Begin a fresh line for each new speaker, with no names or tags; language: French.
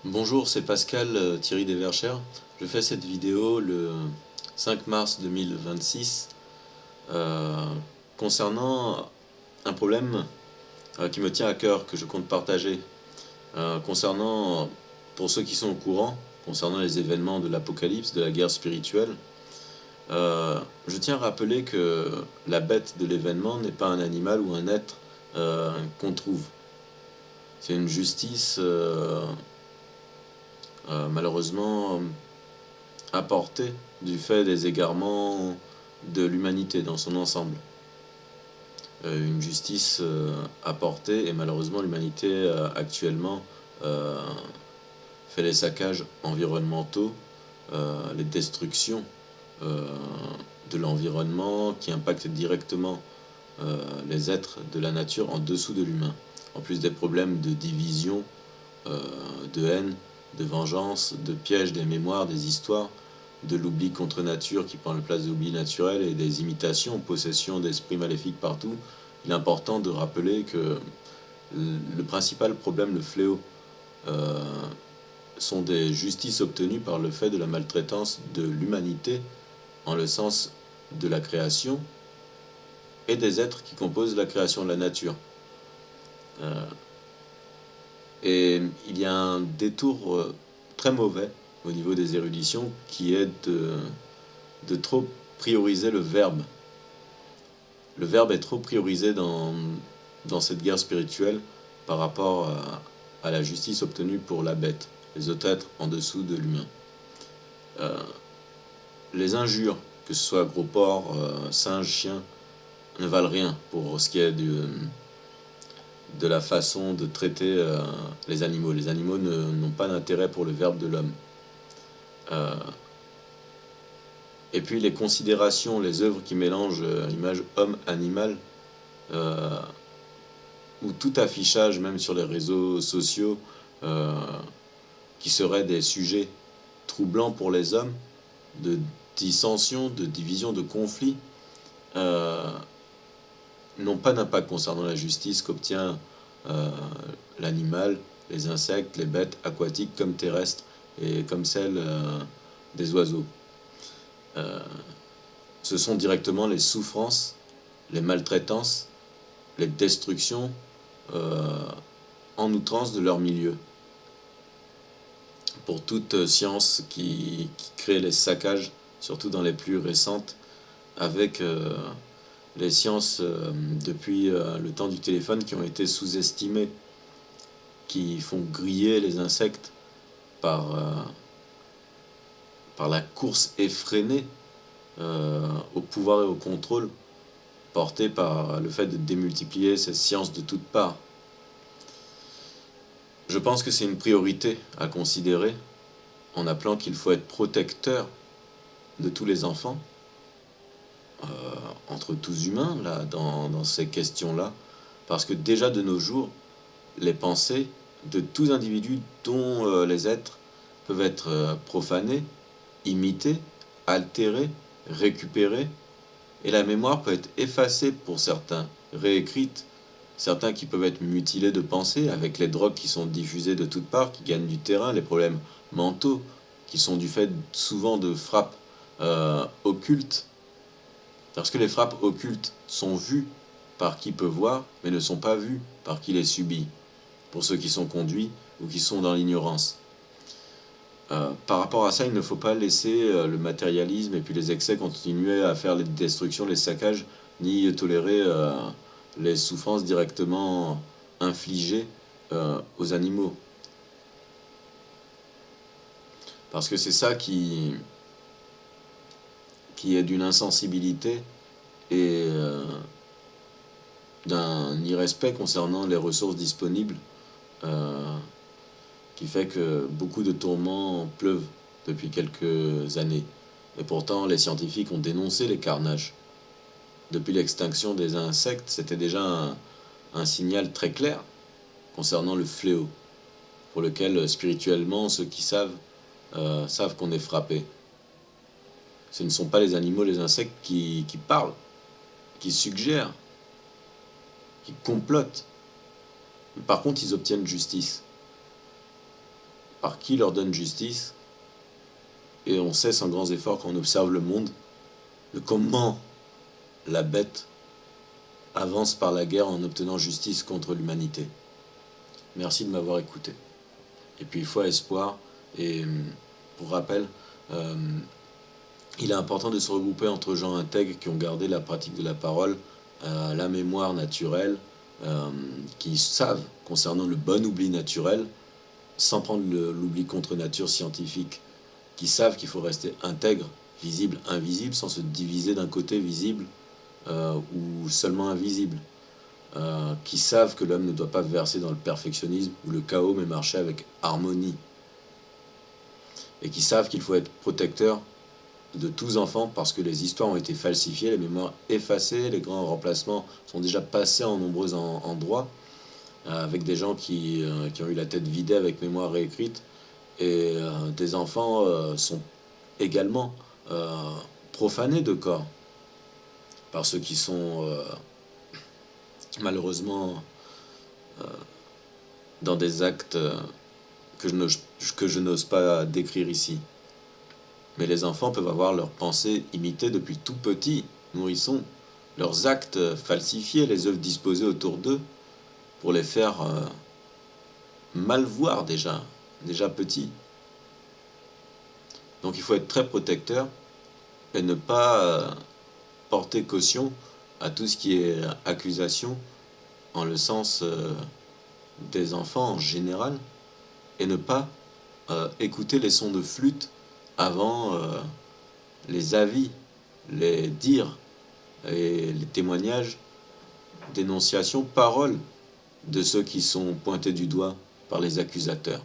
Bonjour, c'est Pascal Thierry Desverchères. Je fais cette vidéo le 5 mars 2026 euh, concernant un problème qui me tient à cœur, que je compte partager. Concernant, pour ceux qui sont au courant, concernant les événements de l'Apocalypse, de la guerre spirituelle, je tiens à rappeler que la bête de l'événement n'est pas un animal ou un être qu'on trouve. C'est une justice malheureusement apportée du fait des égarements de l'humanité dans son ensemble. Une justice apportée, et malheureusement l'humanité actuellement euh, fait les saccages environnementaux, les destructions euh, de l'environnement qui impactent directement les êtres de la nature en dessous de l'humain. En plus des problèmes de division, euh, de haine, de vengeance, de piège des mémoires, des histoires, de l'oubli contre nature qui prend la place de l'oubli naturel et des imitations, possession d'esprits maléfiques partout, il est important de rappeler que le principal problème, le fléau, euh, sont des justices obtenues par le fait de la maltraitance de l'humanité, en le sens de la création, et des êtres qui composent la création de la nature. Euh, et il y a un détour très mauvais au niveau des éruditions qui est de trop prioriser le verbe. Le verbe est trop priorisé dans cette guerre spirituelle par rapport à la justice obtenue pour la bête, les autres êtres en dessous de l'humain. Euh, les injures, que ce soit gros porc, singe, chien, ne valent rien pour ce qui est de la façon de traiter les animaux. Les animaux n'ont pas d'intérêt pour le verbe de l'homme. Euh, et puis les considérations, les œuvres qui mélangent image homme-animal, euh, ou tout affichage, même sur les réseaux sociaux, euh, qui seraient des sujets troublants pour les hommes, de dissension, de division, de conflit, euh, n'ont pas d'impact concernant la justice qu'obtient euh, l'animal, les insectes, les bêtes aquatiques comme terrestres et comme celles des oiseaux. Euh, Ce sont directement les souffrances, les maltraitances, les destructions euh, en outrance de leur milieu. Pour toute science qui crée les saccages, surtout dans les plus récentes, avec les sciences depuis le temps du téléphone qui ont été sous-estimées, qui font griller les insectes par, par la course effrénée au pouvoir et au contrôle, porté par le fait de démultiplier ces sciences de toutes parts. Je pense que c'est une priorité à considérer en appelant qu'il faut être protecteur de tous les enfants, euh, entre tous humains, là, dans ces questions-là, parce que déjà de nos jours, les pensées de tous individus dont les êtres peuvent être profanés, imités, altérés, récupérés, et la mémoire peut être effacée pour certains, réécrite, certains qui peuvent être mutilés de pensée avec les drogues qui sont diffusées de toutes parts, qui gagnent du terrain, les problèmes mentaux qui sont du fait souvent de frappes occultes, parce que les frappes occultes sont vues par qui peut voir, mais ne sont pas vues par qui les subit, pour ceux qui sont conduits ou qui sont dans l'ignorance. Par rapport à ça, il ne faut pas laisser le matérialisme et puis les excès continuer à faire les destructions, les saccages, ni tolérer les souffrances directement infligées aux animaux. Parce que c'est ça qui est d'une insensibilité et d'un irrespect concernant les ressources disponibles, euh, qui fait que beaucoup de tourments pleuvent depuis quelques années. Et pourtant, les scientifiques ont dénoncé les carnages. Depuis l'extinction des insectes, c'était déjà un signal très clair concernant le fléau, pour lequel spirituellement ceux qui savent qu'on est frappé. Ce ne sont pas les animaux, les insectes qui parlent, qui suggèrent, qui complotent. Par contre, ils obtiennent justice. par qui leur donne justice. Et on sait sans grands efforts, quand on observe le monde, de comment la bête avance par la guerre en obtenant justice contre l'humanité. Merci de m'avoir écouté. Et puis il faut espoir. Et pour rappel, il est important de se regrouper entre gens intègres qui ont gardé la pratique de la parole, la mémoire naturelle, qui savent, concernant le bon oubli naturel, sans prendre l'oubli contre nature scientifique, qui savent qu'il faut rester intègre, visible, invisible, sans se diviser d'un côté visible ou seulement invisible, qui savent que l'homme ne doit pas verser dans le perfectionnisme ou le chaos, mais marcher avec harmonie, et qui savent qu'il faut être protecteur de tous enfants parce que les histoires ont été falsifiées, les mémoires effacées, les grands remplacements sont déjà passés en nombreux endroits, avec des gens qui ont eu la tête vidée avec mémoire réécrite, et des enfants sont également profanés de corps par ceux qui sont malheureusement dans des actes que je n'ose pas décrire ici. Mais les enfants peuvent avoir leurs pensées imitées depuis tout petit, nourrissons, leurs actes falsifiés, les œuvres disposées autour d'eux, pour les faire mal voir déjà petits. Donc il faut être très protecteur et ne pas porter caution à tout ce qui est accusation, en le sens des enfants en général, et ne pas écouter les sons de flûte avant les avis, les dires et les témoignages, dénonciations, paroles de ceux qui sont pointés du doigt par les accusateurs.